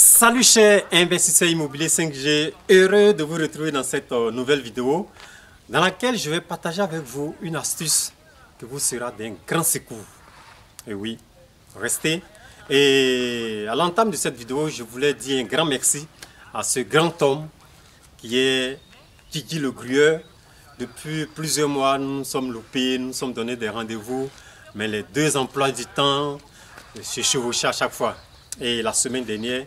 Salut chers investisseurs immobiliers 5G, heureux de vous retrouver dans cette nouvelle vidéo dans laquelle je vais partager avec vous une astuce qui vous sera d'un grand secours. Et oui, restez. Et à l'entame de cette vidéo, je voulais dire un grand merci à ce grand homme qui est Guigui le Grueur. Depuis plusieurs mois, nous nous sommes loupés, nous nous sommes donné des rendez-vous, mais les deux emplois du temps se chevauchaient à chaque fois. Et la semaine dernière,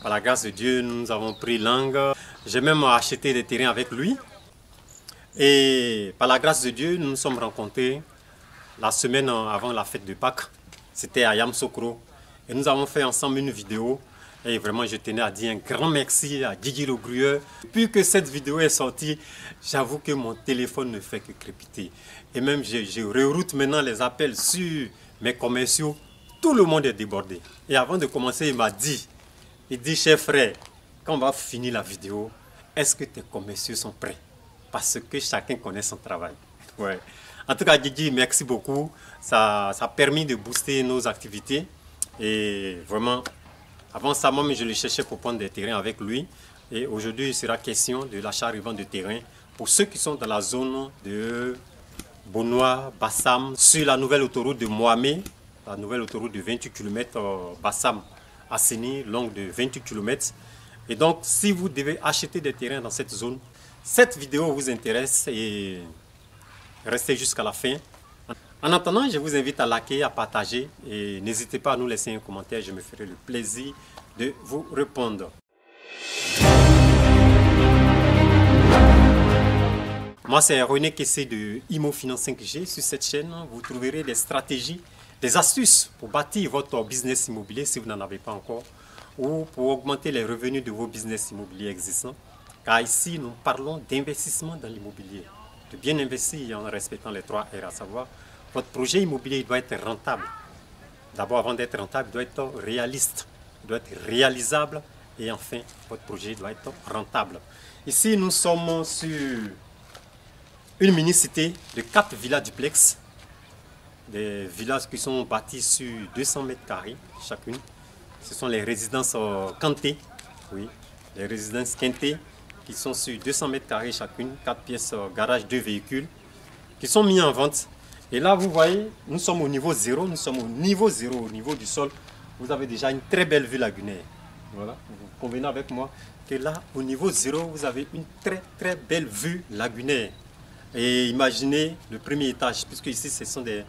par la grâce de Dieu, nous avons pris langue. J'ai même acheté des terrains avec lui. Et par la grâce de Dieu, nous nous sommes rencontrés la semaine avant la fête de Pâques. C'était à Yamoussoukro. Et nous avons fait ensemble une vidéo. Et vraiment, je tenais à dire un grand merci à Guigui le Grueur. Depuis que cette vidéo est sortie, j'avoue que mon téléphone ne fait que crépiter. Et même, je reroute maintenant les appels sur mes commerciaux. Tout le monde est débordé. Et avant de commencer, il m'a dit, cher frère, quand on va finir la vidéo, est-ce que tes commerciaux sont prêts? Parce que chacun connaît son travail. Ouais. En tout cas, Guigui, merci beaucoup. Ça a permis de booster nos activités. Et vraiment, avant ça, moi, je le cherchais pour prendre des terrains avec lui. Et aujourd'hui, il sera question de l'achat-revente de terrains pour ceux qui sont dans la zone de Bonois, Bassam, sur la nouvelle autoroute de Mohamé, la nouvelle autoroute de 28 km Bassam. Asseni, longue de 28 km. Et donc, si vous devez acheter des terrains dans cette zone, cette vidéo vous intéresse et restez jusqu'à la fin. En attendant, je vous invite à liker, à partager et n'hésitez pas à nous laisser un commentaire, je me ferai le plaisir de vous répondre. Moi, c'est René Kessé de Imo Finance 5G. Sur cette chaîne, vous trouverez des stratégies, des astuces pour bâtir votre business immobilier si vous n'en avez pas encore, ou pour augmenter les revenus de vos business immobiliers existants. Car ici, nous parlons d'investissement dans l'immobilier, de bien investir en respectant les 3 R, à savoir, votre projet immobilier doit être rentable. D'abord, avant d'être rentable, il doit être réaliste, il doit être réalisable, et enfin, votre projet doit être rentable. Ici, nous sommes sur une mini-cité de 4 villas duplex, des villas qui sont bâties sur 200 mètres carrés chacune. Ce sont les résidences Kanté, oui, les résidences Kanté qui sont sur 200 mètres carrés chacune, 4 pièces, garage, 2 véhicules, qui sont mis en vente. Et là, vous voyez, nous sommes au niveau 0, nous sommes au niveau 0, au niveau du sol. Vous avez déjà une très belle vue lagunaire. Voilà, vous convenez avec moi que là, au niveau 0, vous avez une très belle vue lagunaire. Et imaginez le premier étage, puisque ici, ce sont des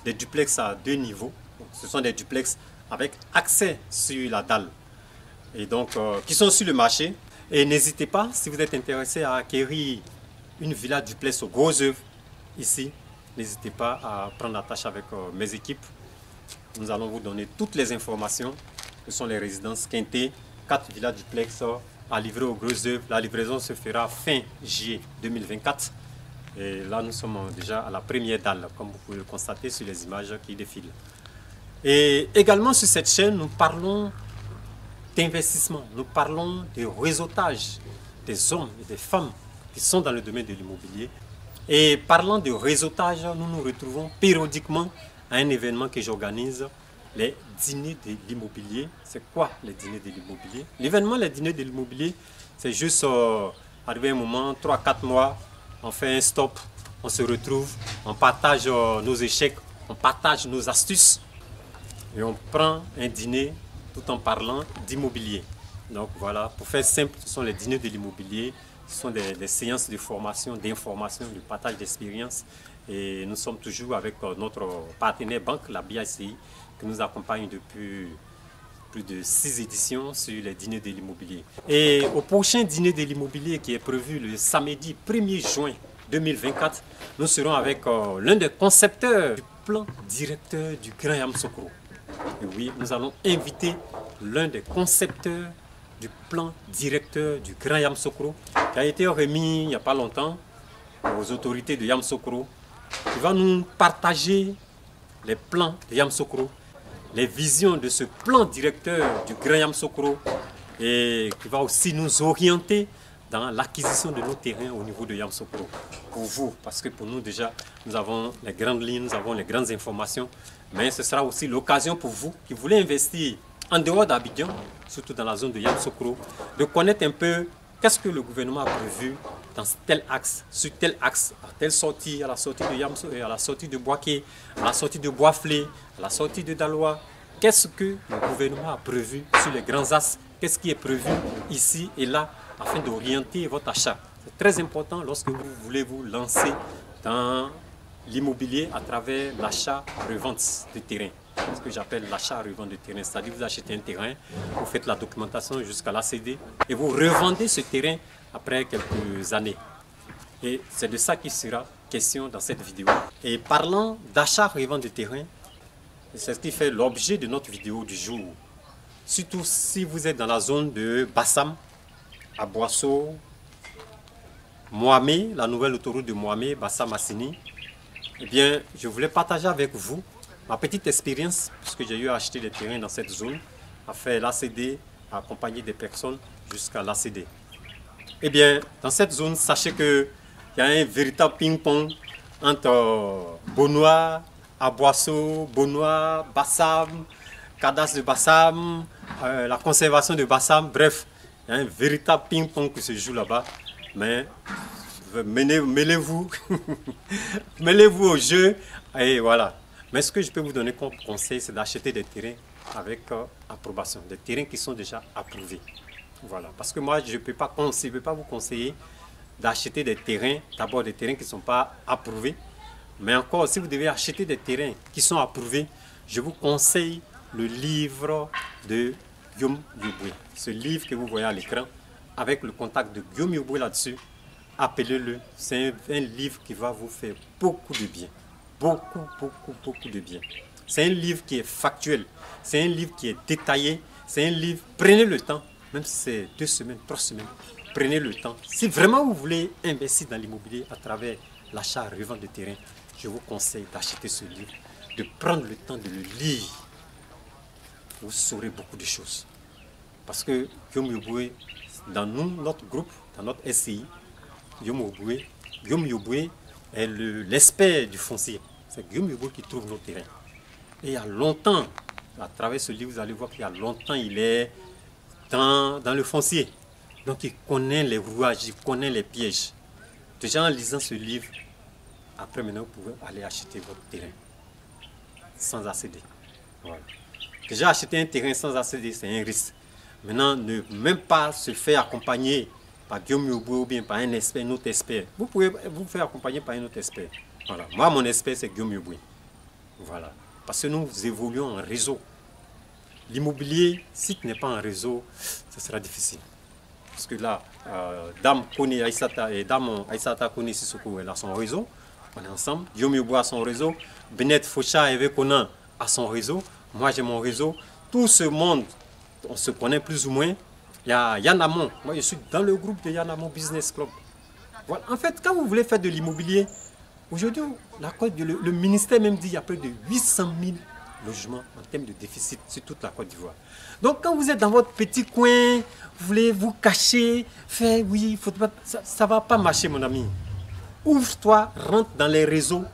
duplex à 2 niveaux. Donc, ce sont des duplex avec accès sur la dalle. Et donc, qui sont sur le marché. Et n'hésitez pas, si vous êtes intéressé à acquérir une villa duplex au Gros Œuvre, ici, n'hésitez pas à prendre la tâche avec mes équipes. Nous allons vous donner toutes les informations. Ce sont les résidences Kanté, 4 villas duplex à livrer au Gros Œuvre. La livraison se fera fin juillet 2024. Et là, nous sommes déjà à la première dalle, comme vous pouvez le constater sur les images qui défilent. Et également sur cette chaîne, nous parlons d'investissement, nous parlons de réseautage des hommes et des femmes qui sont dans le domaine de l'immobilier. Et parlant de réseautage, nous nous retrouvons périodiquement à un événement que j'organise, les dîners de l'immobilier. C'est quoi les dîners de l'immobilier? L'événement, les dîners de l'immobilier, c'est juste arrivé un moment, 3-4 mois, on fait un stop, on se retrouve, on partage nos échecs, on partage nos astuces et on prend un dîner tout en parlant d'immobilier. Donc voilà, pour faire simple, ce sont les dîners de l'immobilier, ce sont des séances de formation, d'information, de partage d'expérience. Et nous sommes toujours avec notre partenaire banque, la BICI, qui nous accompagne depuis plus de 6 éditions sur les dîners de l'immobilier. Et au prochain dîner de l'immobilier qui est prévu le samedi 1er juin 2024, nous serons avec l'un des concepteurs du plan directeur du Grand Yamoussoukro. Et oui, nous allons inviter l'un des concepteurs du plan directeur du Grand Yamoussoukro qui a été remis il n'y a pas longtemps aux autorités de Yamoussoukro. Il va nous partager les plans de Yamoussoukro, les visions de ce plan directeur du Grand Yamoussoukro et qui va aussi nous orienter dans l'acquisition de nos terrains au niveau de Yamoussoukro. Pour vous, parce que pour nous déjà, nous avons les grandes lignes, nous avons les grandes informations, mais ce sera aussi l'occasion pour vous qui voulez investir en dehors d'Abidjan, surtout dans la zone de Yamoussoukro, de connaître un peu qu'est-ce que le gouvernement a prévu dans tel axe, sur tel axe, à telle sortie, à la sortie de Yamoussoukro, à la sortie de Boaké, à la sortie de Boisflé, à la sortie de Daloa. Qu'est-ce que le gouvernement a prévu sur les grands axes? Qu'est-ce qui est prévu ici et là afin d'orienter votre achat? C'est très important lorsque vous voulez vous lancer dans l'immobilier à travers l'achat-revente de terrain. Ce que j'appelle l'achat-revente de terrain. C'est-à-dire que vous achetez un terrain, vous faites la documentation jusqu'à l'ACD et vous revendez ce terrain après quelques années. Et c'est de ça qu'il sera question dans cette vidéo. Et parlant d'achat-revente de terrain, c'est ce qui fait l'objet de notre vidéo du jour. Surtout si vous êtes dans la zone de Bassam, à Boisseau, Moamé, la nouvelle autoroute de Moamé, Bassam-Assini. Eh bien, je voulais partager avec vous ma petite expérience, puisque j'ai eu à acheter des terrains dans cette zone, à faire l'ACD, à accompagner des personnes jusqu'à l'ACD. Eh bien, dans cette zone, sachez qu'il y a un véritable ping-pong entre Bonois, Aboisseau, Bonois, Bassam, cadastre de Bassam, la conservation de Bassam, bref, il y a un véritable ping-pong qui se joue là-bas. Mais mêlez-vous, mêlez-vous au jeu et voilà. Mais ce que je peux vous donner comme conseil, c'est d'acheter des terrains avec approbation, des terrains qui sont déjà approuvés. Voilà, parce que moi, je ne peux pas vous conseiller d'acheter des terrains, d'abord des terrains qui ne sont pas approuvés. Mais encore, si vous devez acheter des terrains qui sont approuvés, je vous conseille le livre de Guillaume Yoboué. Ce livre que vous voyez à l'écran, avec le contact de Guillaume Yoboué là-dessus, appelez-le. C'est un livre qui va vous faire beaucoup de bien. Beaucoup de bien. C'est un livre qui est factuel. C'est un livre qui est détaillé. C'est un livre, prenez le temps, même si c'est 2 semaines, 3 semaines, prenez le temps. Si vraiment vous voulez investir dans l'immobilier à travers l'achat-revente de terrain, je vous conseille d'acheter ce livre, de prendre le temps de le lire. Vous saurez beaucoup de choses. Parce que Guillaume Yoboué, dans notre groupe, dans notre SCI, Guillaume Yoboué est l'expert du foncier. C'est Guillaume Yoboué qui trouve nos terrains. Et il y a longtemps, à travers ce livre, vous allez voir qu'il y a longtemps, il est dans le foncier. Donc il connaît les rouages, il connaît les pièges. Déjà en lisant ce livre, après maintenant vous pouvez aller acheter votre terrain sans ACD. Voilà. Déjà acheter un terrain sans ACD, c'est un risque. Maintenant, ne même pas se faire accompagner par Guillaume Yoboué ou bien par un expert, un autre expert. Vous pouvez vous faire accompagner par un autre expert. Voilà. Moi, mon expert, c'est Guillaume Yoboué. Voilà. Parce que nous évoluons en réseau. L'immobilier, si tu n'es pas en réseau, ça sera difficile. Parce que là, Dame Kone Aïssata et Dame Aïssata Kone Sissoko, elle a son réseau. On est ensemble. Guillaume Yoboué a son réseau. Benet Faucha et Vekonan a son réseau. Moi, j'ai mon réseau. Tout ce monde, on se connaît plus ou moins. Il y a Yanamon. Moi, je suis dans le groupe de Yanamon Business Club. Voilà. En fait, quand vous voulez faire de l'immobilier, aujourd'hui, le ministère même dit qu'il y a près de 800 000 logements en termes de déficit sur toute la Côte d'Ivoire. Donc, quand vous êtes dans votre petit coin, vous voulez vous cacher, faire, oui, ça ne va pas marcher, mon ami. Ouvre-toi, rentre dans les réseaux,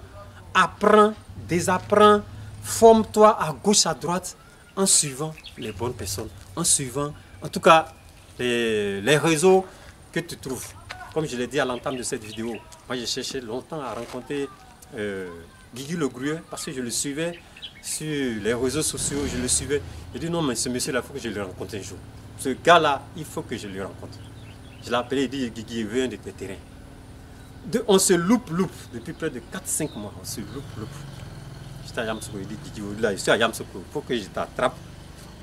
apprends, désapprends, forme-toi à gauche, à droite, en suivant les bonnes personnes, en suivant, en tout cas, les réseaux que tu trouves. Comme je l'ai dit à l'entame de cette vidéo, moi j'ai cherché longtemps à rencontrer Guigui Le Grueux parce que je le suivais sur les réseaux sociaux, je le suivais. J'ai dit non, mais ce monsieur-là, il faut que je le rencontre un jour. Ce gars-là, il faut que je le rencontre. Je l'ai appelé, il dit Guigui, viens de tes terrains. On se loupe depuis près de 4-5 mois, on se loupe. J'étais à Yamoussoukro, il dit Guigui, là, je suis à Yamoussoukro, il faut que je t'attrape.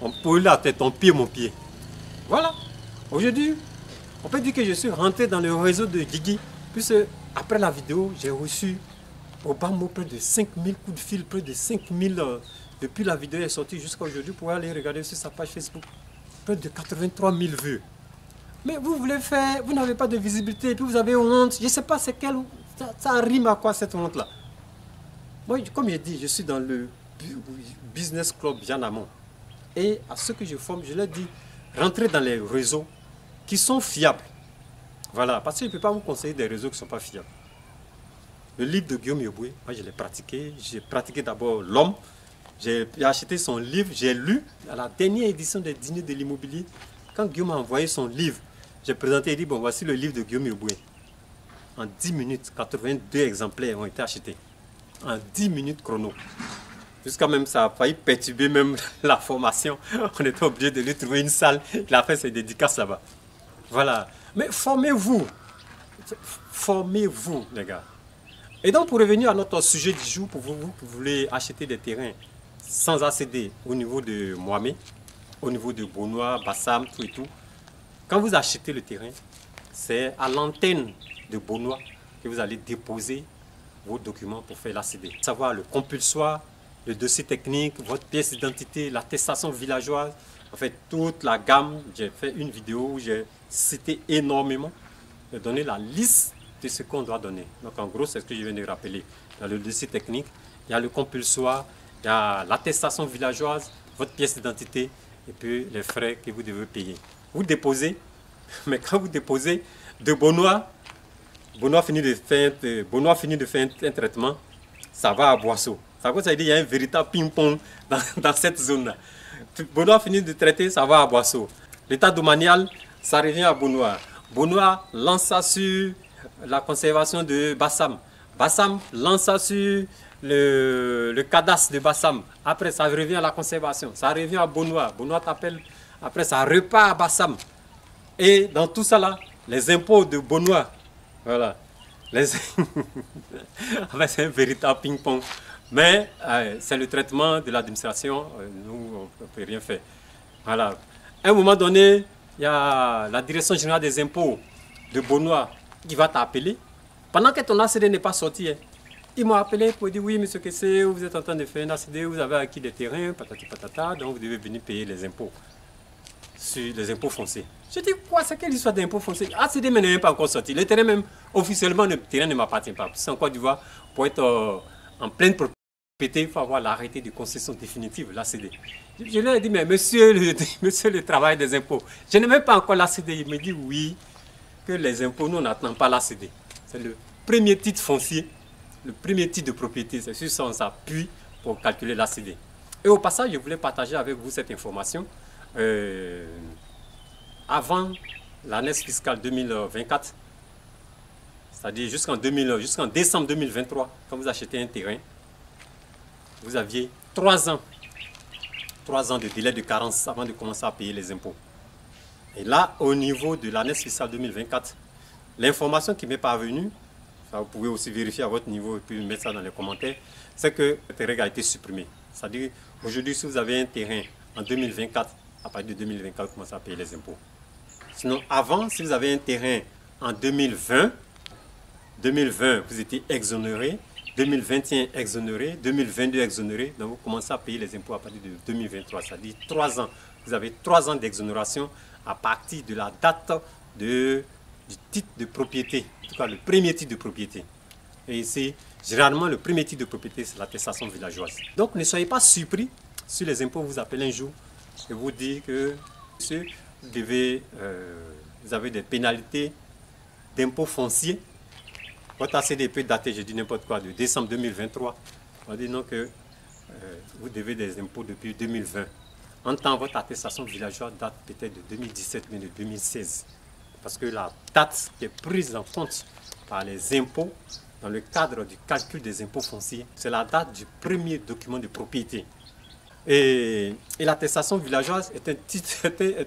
On peut là, ton pied, mon pied. Voilà. Aujourd'hui, on peut dire que je suis rentré dans le réseau de Guigui. Puisque après la vidéo, j'ai reçu au bas mot près de 5000 coups de fil, près de 5000 depuis la vidéo est sortie jusqu'à aujourd'hui pour aller regarder sur sa page Facebook. Près de 83 000 vues. Mais vous voulez faire, vous n'avez pas de visibilité, et puis vous avez honte. Je ne sais pas c'est quelle, ça rime à quoi cette honte-là. Moi, comme j'ai dit, je suis dans le Business Club Yanamon. Et à ceux que je forme, je leur dis, rentrez dans les réseaux qui sont fiables. Voilà, parce que je ne peux pas vous conseiller des réseaux qui ne sont pas fiables. Le livre de Guillaume Yoboué, moi je l'ai pratiqué. J'ai pratiqué d'abord l'homme, J'ai acheté son livre, j'ai lu à la dernière édition des Dîners de l'immobilier. Quand Guillaume m'a envoyé son livre, j'ai présenté et dit, bon, voici le livre de Guillaume Yoboué. En 10 minutes, 82 exemplaires ont été achetés. En 10 minutes chrono. Jusqu'à même, ça a failli perturber même la formation. On était obligé de lui trouver une salle. Il a fait ses dédicaces là-bas. Voilà. Mais formez-vous. Formez-vous, les gars. Et donc, pour revenir à notre sujet du jour, pour vous qui voulez acheter des terrains sans accéder au niveau de Mohamed, au niveau de Bonois, Bassam, tout et tout, quand vous achetez le terrain, c'est à l'antenne de Bonois que vous allez déposer vos documents pour faire l'ACD. Savoir le compulsoire, le dossier technique, votre pièce d'identité, l'attestation villageoise, en fait toute la gamme. J'ai fait une vidéo où j'ai cité énormément, j'ai donné la liste de ce qu'on doit donner. Donc en gros, c'est ce que je viens de rappeler. Il y a le dossier technique, il y a le compulsoire, il y a l'attestation villageoise, votre pièce d'identité et puis les frais que vous devez payer. Vous déposez, mais quand vous déposez de Bonois finit de faire un traitement, ça va à Boisseau. Ça veut dire qu'il y a un véritable ping-pong dans cette zone-là. Bonois finit de traiter, ça va à Boisseau. L'état domanial, ça revient à Bonois. Bonois lance ça sur la conservation de Bassam. Bassam lance ça sur le cadastre de Bassam. Après, ça revient à la conservation. Ça revient à Bonois. Bonois t'appelle. Après, ça repart à Bassam. Et dans tout ça là, les impôts de Bonois, voilà. C'est un véritable ping-pong. Mais c'est le traitement de l'administration. Nous, on ne peut rien faire. Voilà. À un moment donné, il y a la direction générale des impôts de Bonois qui va t'appeler. Pendant que ton ACD n'est pas sorti, ils m'ont appelé pour dire oui, monsieur Kessé, vous êtes en train de faire un ACD, vous avez acquis des terrains, patati patata, donc vous devez venir payer les impôts. Sur les impôts fonciers. Je dis quoi, c'est quelle histoire d'impôts fonciers? ACD n'est même pas encore sorti. Le terrain même, officiellement, le terrain ne m'appartient pas. C'est en Côte d'Ivoire, pour être en pleine propriété, il faut avoir l'arrêté de concession définitive, l'ACD. Je lui ai dit, mais monsieur le travail des impôts, je n'ai même pas encore l'ACD. Il me dit oui, que les impôts, nous, on n'attend pas l'ACD. C'est le premier titre foncier, le premier titre de propriété. C'est sur ça qu'on s'appuie pour calculer l'ACD. Et au passage, je voulais partager avec vous cette information. Avant l'année fiscale 2024, c'est-à-dire jusqu'en décembre 2023, quand vous achetez un terrain, vous aviez 3 ans de délai de carence avant de commencer à payer les impôts. Et là, au niveau de l'année fiscale 2024, l'information qui m'est parvenue, ça vous pouvez aussi vérifier à votre niveau et puis mettre ça dans les commentaires, c'est que le terrain a été supprimé. C'est-à-dire, aujourd'hui, si vous avez un terrain en 2024, à partir de 2024, vous commencez à payer les impôts. Sinon, avant, si vous avez un terrain en 2020, vous étiez exonéré, 2021 exonéré, 2022 exonéré, donc vous commencez à payer les impôts à partir de 2023, c'est-à-dire 3 ans. Vous avez 3 ans d'exonération à partir de la date du titre de propriété, en tout cas le premier titre de propriété. Et ici, généralement, le premier titre de propriété, c'est l'attestation villageoise. Donc, ne soyez pas surpris si les impôts vous appellent un jour et vous disent que monsieur, vous avez des pénalités d'impôts fonciers. Votre ACD peut dater, je dis n'importe quoi, de décembre 2023. On dit non que vous devez des impôts depuis 2020. En temps, votre attestation villageoise date peut-être de 2017, mais de 2016. Parce que la date qui est prise en compte par les impôts dans le cadre du calcul des impôts fonciers, c'est la date du premier document de propriété. Et l'attestation villageoise est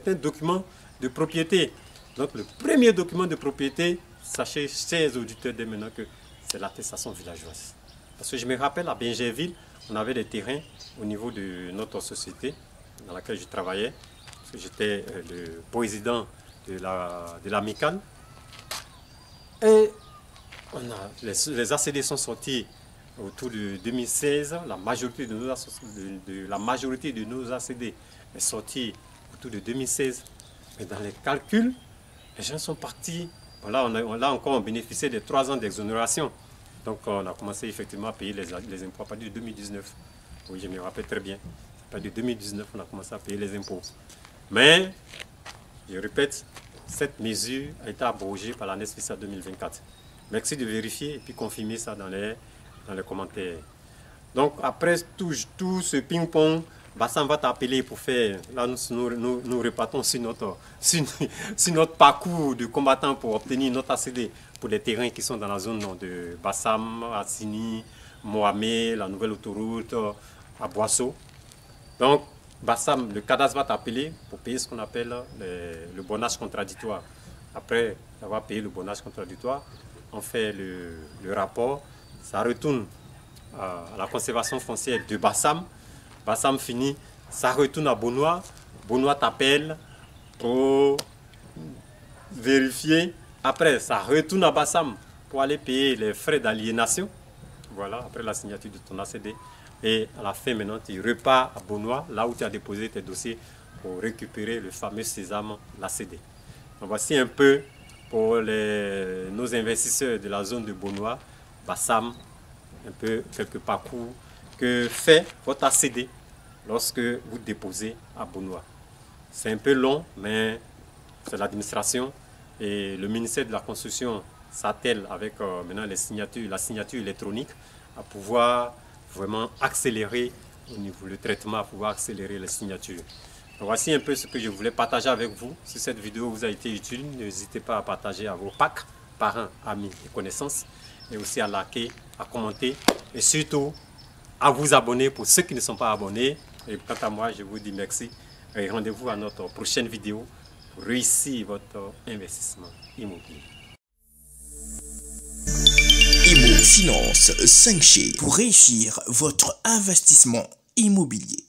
un document de propriété. Donc le premier document de propriété, sachez, chers auditeurs, dès maintenant que c'est l'attestation villageoise. Parce que je me rappelle, à Bingerville, on avait des terrains au niveau de notre société dans laquelle je travaillais. Parce que j'étais le président de la MICAN. Et les ACD sont sortis autour de 2016. La majorité de nos ACD est sortie autour de 2016. Mais dans les calculs, les gens sont partis. Là, encore, on bénéficiait de 3 ans d'exonération. Donc, on a commencé effectivement à payer les impôts à partir de 2019. Oui, je me rappelle très bien. À partir de 2019, on a commencé à payer les impôts. Mais, je répète, cette mesure a été abrogée par l'année fiscale 2024. Merci de vérifier et puis confirmer ça dans les commentaires. Donc après tout ce ping-pong, Bassam va t'appeler pour faire. Là, nous repartons sur notre parcours de combattant pour obtenir notre ACD pour les terrains qui sont dans la zone de Bassam, Assini, Mohamed, la nouvelle autoroute, à Boisseau. Donc, Bassam, le cadastre va t'appeler pour payer ce qu'on appelle le bonnage contradictoire. Après avoir payé le bonnage contradictoire, on fait le rapport, ça retourne à la conservation foncière de Bassam. Bassam finit, ça retourne à Benoît. Benoît t'appelle pour vérifier. Après, ça retourne à Bassam pour aller payer les frais d'aliénation. Voilà, après la signature de ton ACD. Et à la fin, maintenant, tu repars à Benoît, là où tu as déposé tes dossiers pour récupérer le fameux sésame, l'ACD. Donc voici un peu pour nos investisseurs de la zone de Benoît, Bassam, un peu quelques parcours que fait votre ACD lorsque vous déposez à Benoît. C'est un peu long, mais c'est l'administration et le ministère de la Construction s'attelle avec maintenant la signature électronique à pouvoir vraiment accélérer au niveau du traitement, à pouvoir accélérer les signatures. Donc voici un peu ce que je voulais partager avec vous. Si cette vidéo vous a été utile, n'hésitez pas à partager à vos packs, parents, amis et connaissances, et aussi à liker, à commenter et surtout à vous abonner pour ceux qui ne sont pas abonnés. Et quant à moi, je vous dis merci et rendez-vous à notre prochaine vidéo pour réussir votre investissement immobilier. Imo Finance 5G pour réussir votre investissement immobilier.